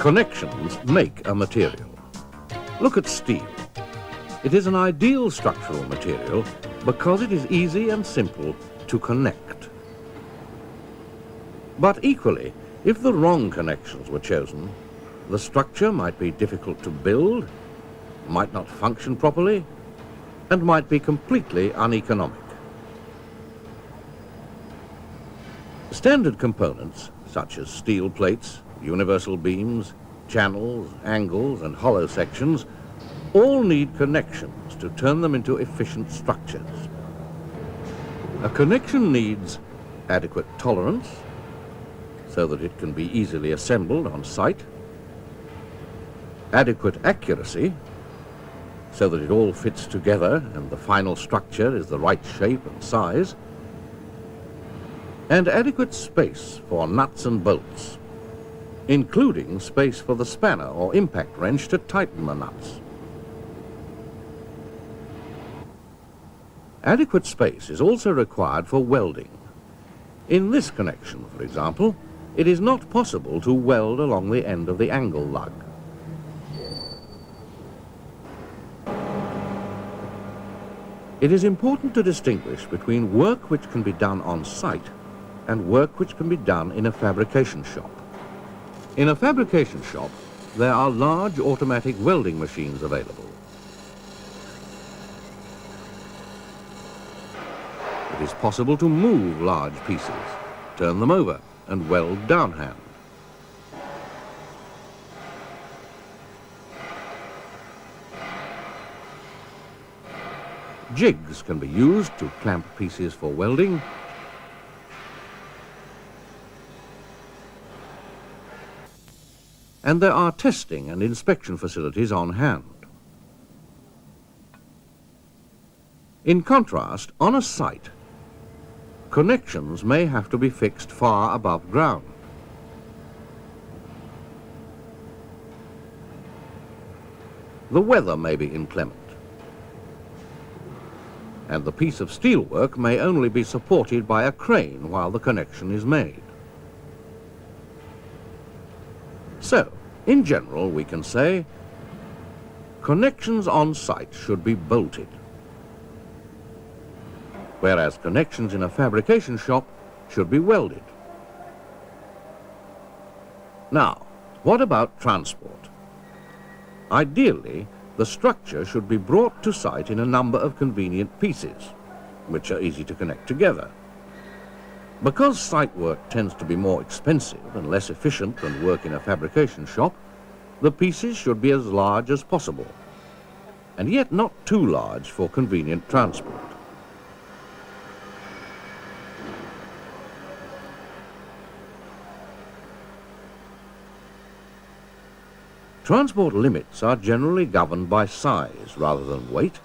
Connections make a material. Look at steel. It is an ideal structural material because it is easy and simple to connect. But equally, if the wrong connections were chosen, the structure might be difficult to build, might not function properly, and might be completely uneconomic. Standard components, such as steel plates, universal beams, channels, angles, and hollow sections, all need connections to turn them into efficient structures. A connection needs adequate tolerance, so that it can be easily assembled on site, adequate accuracy, so that it all fits together and the final structure is the right shape and size, and adequate space for nuts and bolts, including space for the spanner or impact wrench to tighten the nuts. Adequate space is also required for welding. In this connection, for example, it is not possible to weld along the end of the angle lug. It is important to distinguish between work which can be done on site and work which can be done in a fabrication shop. In a fabrication shop, there are large automatic welding machines available. It is possible to move large pieces, turn them over, and weld downhand. Jigs can be used to clamp pieces for welding, and there are testing and inspection facilities on hand. In contrast, on a site, connections may have to be fixed far above ground. The weather may be inclement, and the piece of steelwork may only be supported by a crane while the connection is made. So, in general, we can say, connections on site should be bolted, whereas connections in a fabrication shop should be welded. Now, what about transport? Ideally, the structure should be brought to site in a number of convenient pieces, which are easy to connect together. Because site work tends to be more expensive and less efficient than work in a fabrication shop, the pieces should be as large as possible, and yet not too large for convenient transport. Transport limits are generally governed by size rather than weight,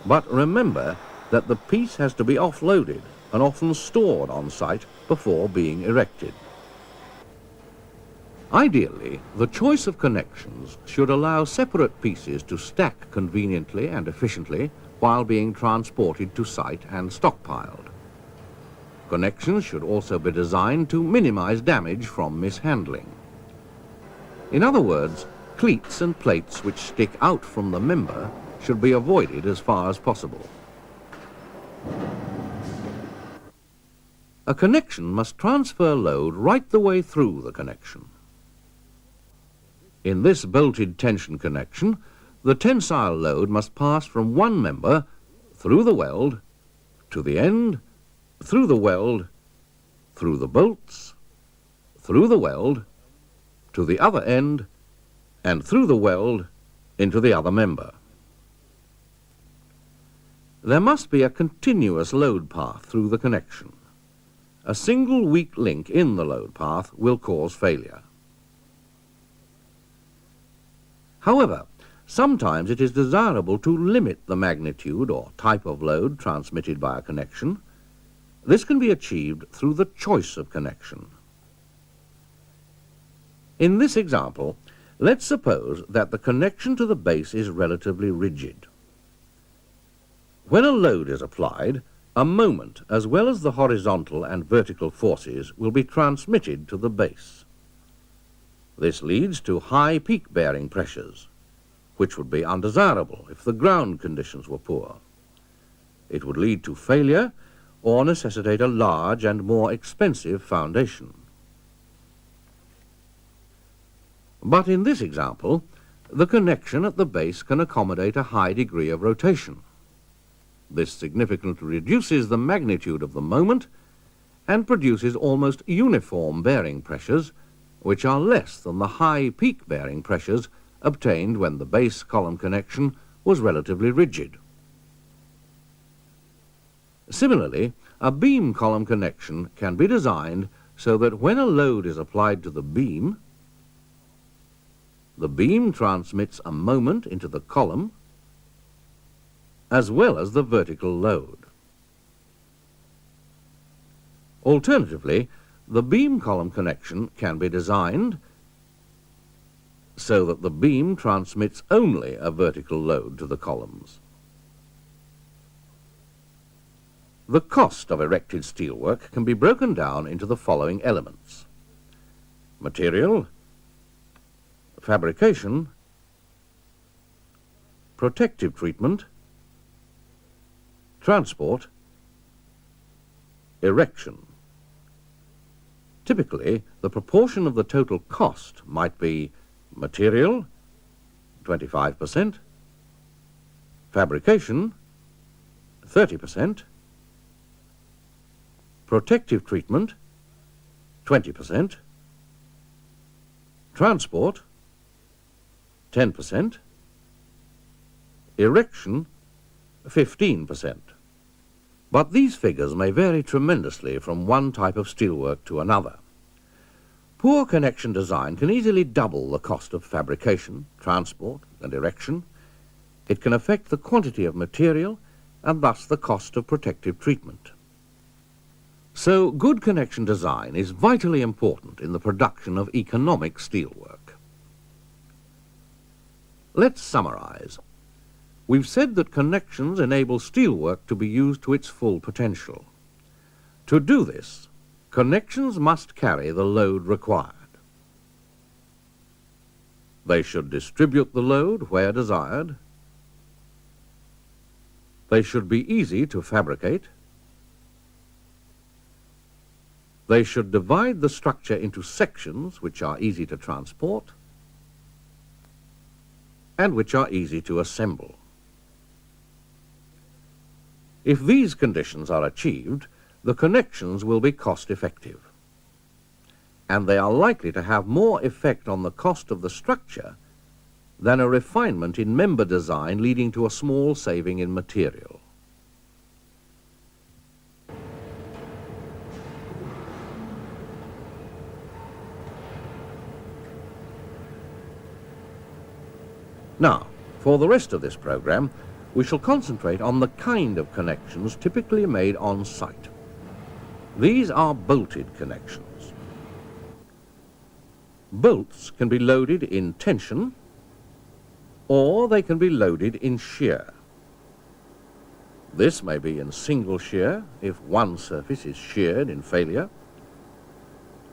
but remember that the piece has to be offloaded and often stored on site before being erected. Ideally, the choice of connections should allow separate pieces to stack conveniently and efficiently while being transported to site and stockpiled. Connections should also be designed to minimize damage from mishandling. In other words, cleats and plates which stick out from the member should be avoided as far as possible. A connection must transfer load right the way through the connection. In this bolted tension connection, the tensile load must pass from one member through the weld to the end, through the weld, through the bolts, through the weld, to the other end, and through the weld into the other member. There must be a continuous load path through the connection. A single weak link in the load path will cause failure. However, sometimes it is desirable to limit the magnitude or type of load transmitted by a connection. This can be achieved through the choice of connection. In this example, let's suppose that the connection to the base is relatively rigid. When a load is applied, a moment, as well as the horizontal and vertical forces, will be transmitted to the base. This leads to high peak bearing pressures, which would be undesirable if the ground conditions were poor. It would lead to failure or necessitate a large and more expensive foundation. But in this example, the connection at the base can accommodate a high degree of rotation. This significantly reduces the magnitude of the moment and produces almost uniform bearing pressures, which are less than the high peak bearing pressures obtained when the base column connection was relatively rigid. Similarly, a beam column connection can be designed so that when a load is applied to the beam transmits a moment into the column as well as the vertical load. Alternatively, the beam column connection can be designed so that the beam transmits only a vertical load to the columns. The cost of erected steelwork can be broken down into the following elements: material, fabrication, protective treatment, transport, erection. Typically, the proportion of the total cost might be material, 25%, fabrication, 30%, protective treatment, 20%, transport, 10%, erection, 15%. But these figures may vary tremendously from one type of steelwork to another. Poor connection design can easily double the cost of fabrication, transport, and erection. It can affect the quantity of material and thus the cost of protective treatment. So good connection design is vitally important in the production of economic steelwork. Let's summarize. We've said that connections enable steelwork to be used to its full potential. To do this, connections must carry the load required. They should distribute the load where desired. They should be easy to fabricate. They should divide the structure into sections which are easy to transport and which are easy to assemble. If these conditions are achieved, the connections will be cost-effective, and they are likely to have more effect on the cost of the structure than a refinement in member design leading to a small saving in material. Now, for the rest of this program, we shall concentrate on the kind of connections typically made on site. These are bolted connections. Bolts can be loaded in tension, or they can be loaded in shear. This may be in single shear if one surface is sheared in failure,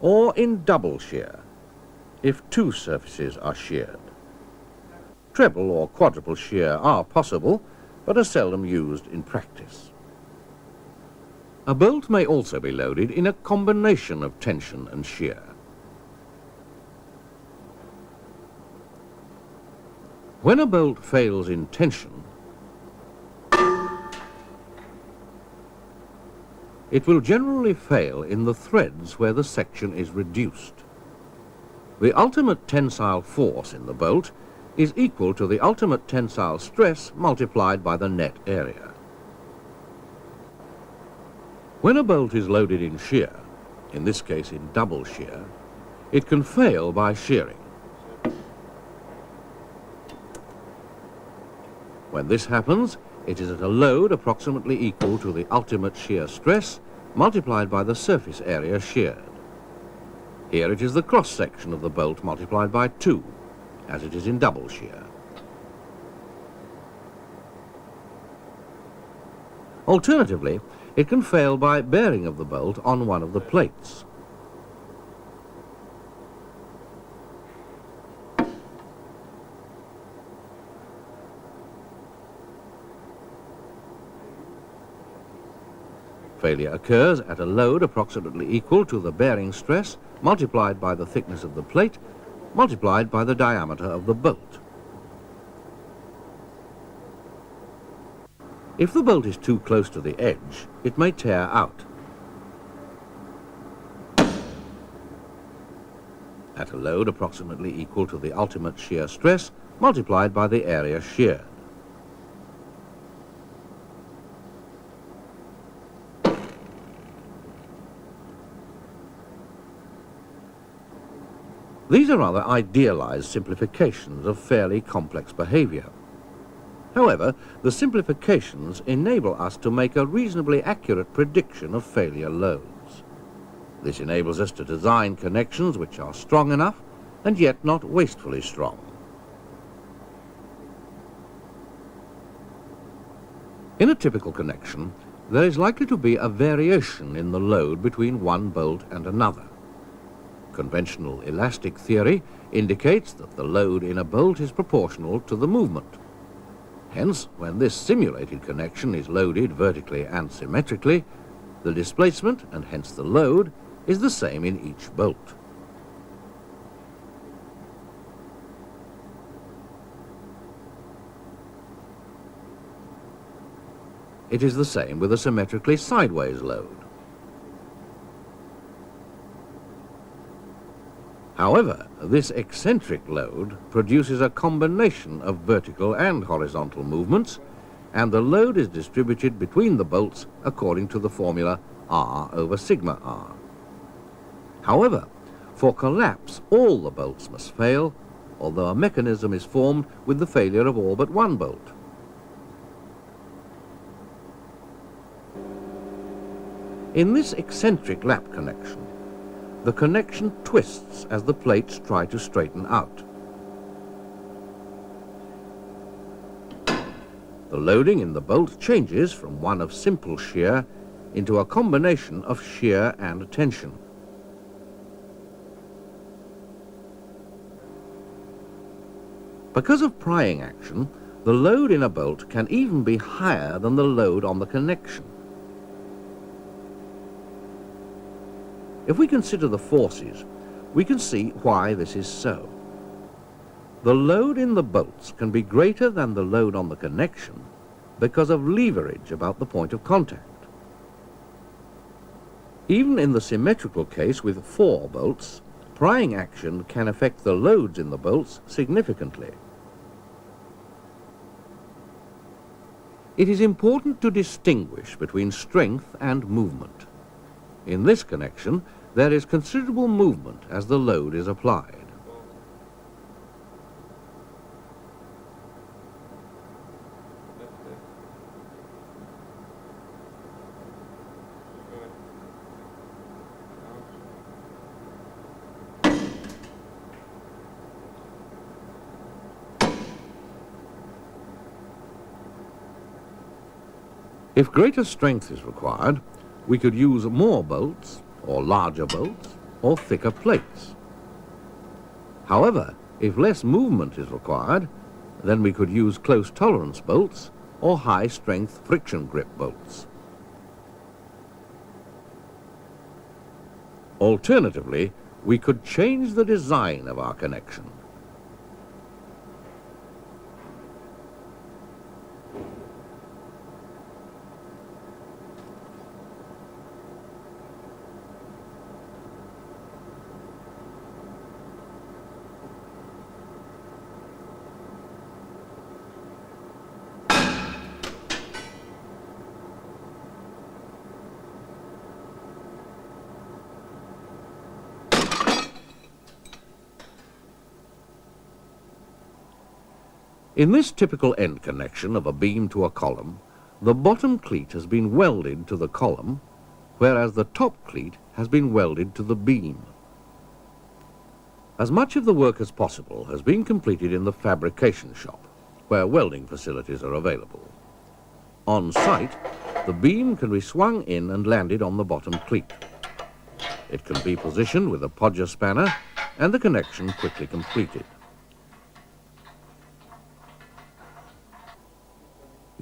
or in double shear if two surfaces are sheared. Treble or quadruple shear are possible, but are seldom used in practice. A bolt may also be loaded in a combination of tension and shear. When a bolt fails in tension, it will generally fail in the threads where the section is reduced. The ultimate tensile force in the bolt is equal to the ultimate tensile stress multiplied by the net area. When a bolt is loaded in shear, in this case in double shear, it can fail by shearing. When this happens, it is at a load approximately equal to the ultimate shear stress multiplied by the surface area sheared. Here it is the cross-section of the bolt multiplied by 2, as it is in double shear. Alternatively, it can fail by bearing of the bolt on one of the plates. Failure occurs at a load approximately equal to the bearing stress multiplied by the thickness of the plate multiplied by the diameter of the bolt. If the bolt is too close to the edge, it may tear out. At a load approximately equal to the ultimate shear stress multiplied by the area sheared. These are rather idealized simplifications of fairly complex behavior. However, the simplifications enable us to make a reasonably accurate prediction of failure loads. This enables us to design connections which are strong enough and yet not wastefully strong. In a typical connection, there is likely to be a variation in the load between one bolt and another. Conventional elastic theory indicates that the load in a bolt is proportional to the movement. Hence, when this simulated connection is loaded vertically and symmetrically, the displacement, and hence the load, is the same in each bolt. It is the same with a symmetrically sideways load. However, this eccentric load produces a combination of vertical and horizontal movements, and the load is distributed between the bolts according to the formula R over sigma R. However, for collapse, all the bolts must fail, although a mechanism is formed with the failure of all but one bolt. In this eccentric lap connection, the connection twists as the plates try to straighten out. The loading in the bolt changes from one of simple shear into a combination of shear and tension. Because of prying action, the load in a bolt can even be higher than the load on the connection. If we consider the forces, we can see why this is so. The load in the bolts can be greater than the load on the connection because of leverage about the point of contact. Even in the symmetrical case with 4 bolts, prying action can affect the loads in the bolts significantly. It is important to distinguish between strength and movement. In this connection, there is considerable movement as the load is applied. If greater strength is required, we could use more bolts, or larger bolts, or thicker plates. However, if less movement is required, then we could use close tolerance bolts or high-strength friction grip bolts. Alternatively, we could change the design of our connection. In this typical end connection of a beam to a column, the bottom cleat has been welded to the column, whereas the top cleat has been welded to the beam. As much of the work as possible has been completed in the fabrication shop, where welding facilities are available. On site, the beam can be swung in and landed on the bottom cleat. It can be positioned with a podger spanner and the connection quickly completed.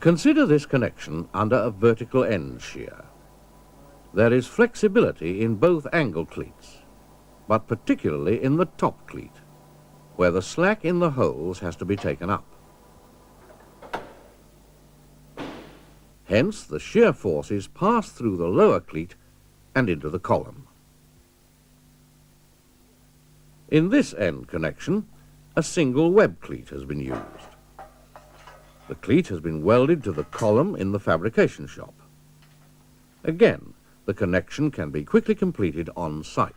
Consider this connection under a vertical end shear. There is flexibility in both angle cleats, but particularly in the top cleat, where the slack in the holes has to be taken up. Hence, the shear forces pass through the lower cleat and into the column. In this end connection, a single web cleat has been used. The cleat has been welded to the column in the fabrication shop. Again, the connection can be quickly completed on site.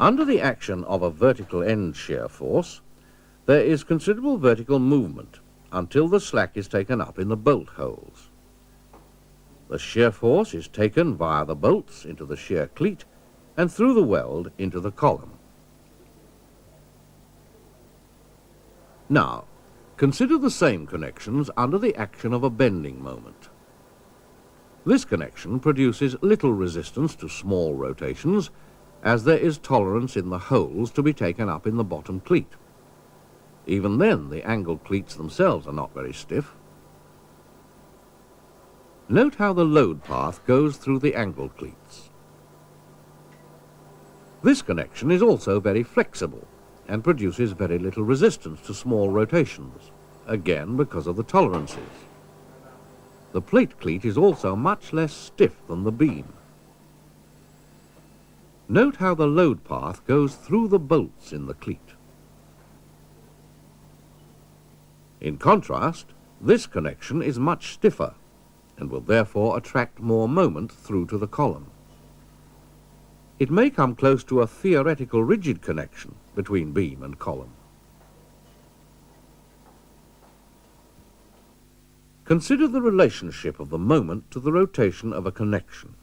Under the action of a vertical end shear force, there is considerable vertical movement until the slack is taken up in the bolt holes. The shear force is taken via the bolts into the shear cleat and through the weld into the column. Now, consider the same connections under the action of a bending moment. This connection produces little resistance to small rotations, as there is tolerance in the holes to be taken up in the bottom cleat. Even then, the angle cleats themselves are not very stiff. Note how the load path goes through the angle cleats. This connection is also very flexible and produces very little resistance to small rotations, again because of the tolerances. The plate cleat is also much less stiff than the beam. Note how the load path goes through the bolts in the cleat. In contrast, this connection is much stiffer and will therefore attract more moment through to the column. It may come close to a theoretical rigid connection between beam and column. Consider the relationship of the moment to the rotation of a connection.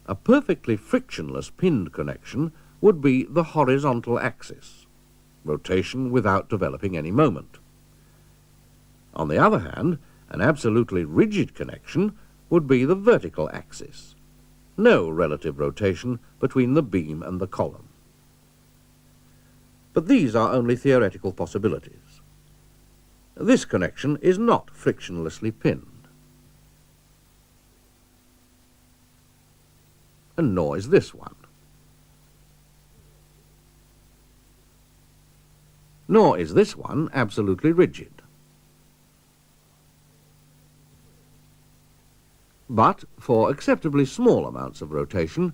A perfectly frictionless pinned connection would be the horizontal axis, rotation without developing any moment. On the other hand, an absolutely rigid connection would be the vertical axis, no relative rotation between the beam and the column. But these are only theoretical possibilities. This connection is not frictionlessly pinned. And nor is this one. Nor is this one absolutely rigid. But for acceptably small amounts of rotation,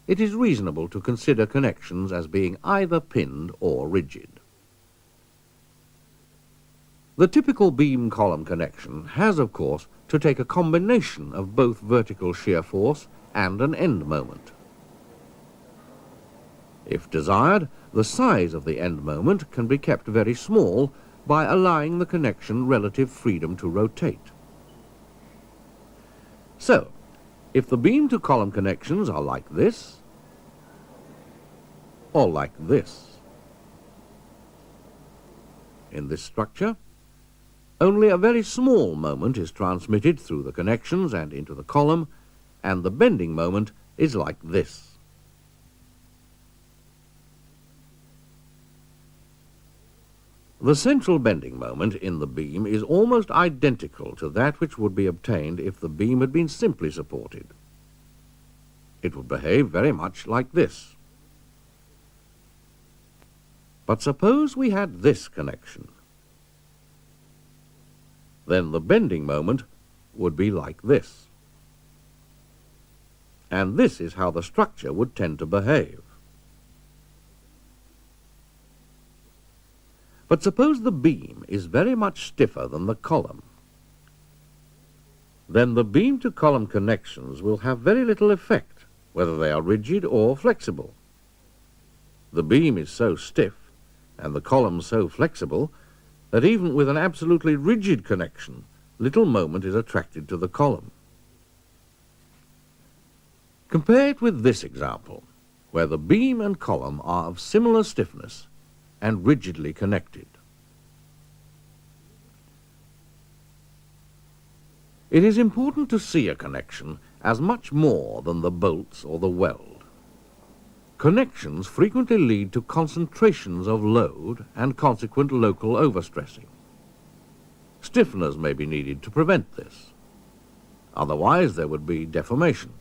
it is reasonable to consider connections as being either pinned or rigid. The typical beam-column connection has, of course, to take a combination of both vertical shear force and an end moment. If desired, the size of the end moment can be kept very small by allowing the connection relative freedom to rotate. So, if the beam-to-column connections are like this, or like this, in this structure, only a very small moment is transmitted through the connections and into the column, and the bending moment is like this. The central bending moment in the beam is almost identical to that which would be obtained if the beam had been simply supported. It would behave very much like this. But suppose we had this connection. Then the bending moment would be like this. And this is how the structure would tend to behave. But suppose the beam is very much stiffer than the column. Then the beam-to-column connections will have very little effect, whether they are rigid or flexible. The beam is so stiff, and the column so flexible, that even with an absolutely rigid connection, little moment is attracted to the column. Compare it with this example, where the beam and column are of similar stiffness and rigidly connected. It is important to see a connection as much more than the bolts or the weld. Connections frequently lead to concentrations of load and consequent local overstressing. Stiffeners may be needed to prevent this. Otherwise, there would be deformation,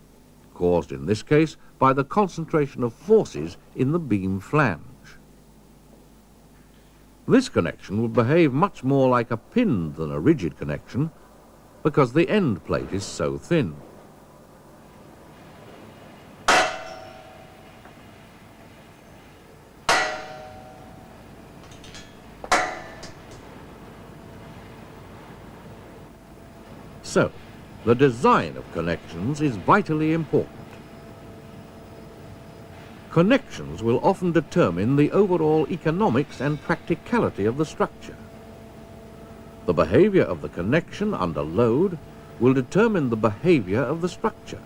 caused in this case by the concentration of forces in the beam flange. This connection would behave much more like a pin than a rigid connection because the end plate is so thin. So, the design of connections is vitally important. Connections will often determine the overall economics and practicality of the structure. The behavior of the connection under load will determine the behavior of the structure.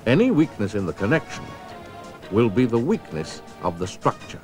Any weakness in the connection will be the weakness of the structure.